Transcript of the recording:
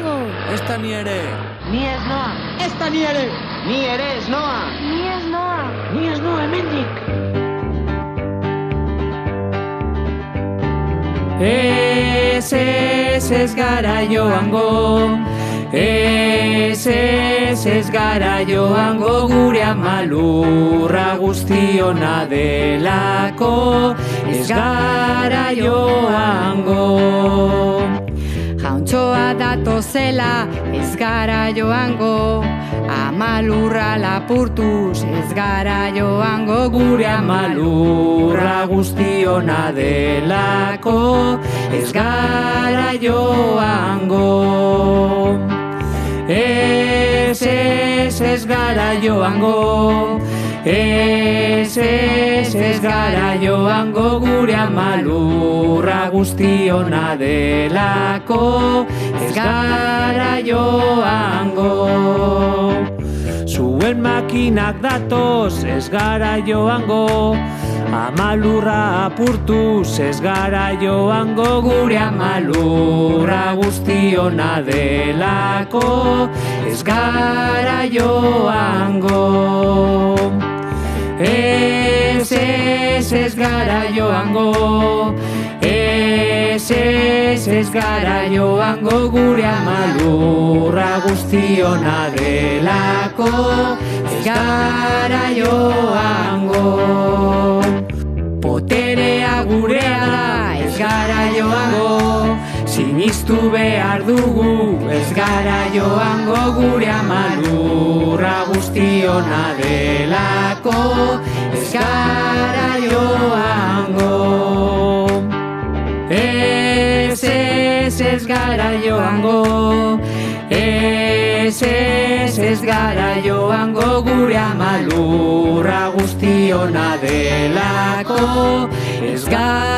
joango. Ez da ni ere. Ni ez noa. Ez da ni ere. Ni ere ez noa. Ni ez noa. Ni ez noa hemendik. Ez gara joango, ez gara joango, gure ama lurra guztiona delako, ez gara joango. Jauntxoa datozela, ez gara joango, ama lurra lapurtuz, ez gara joango, gure ama lurra guztiona delako, ez gara joango. Ez gara joango, ez gara joango, gure ama lurra guztiona delako, ez gara joango. Zuen makinak datoz, ez gara joango, ama lurra apurtuz, ez gara joango, gure ama lurra guztiona delako, ez gara joango. Ez gara joango, ez gara joango, gure ama lurra guztiona delako, ez gara joango. Poterea gurea da, ez gara joango, sinistu behar dugu, ez gara joango, gure ama lurra guztiona delako, ez gara joango. Ez gara joango, ez gara joango, gure ama lurra guztiona delako, ez gara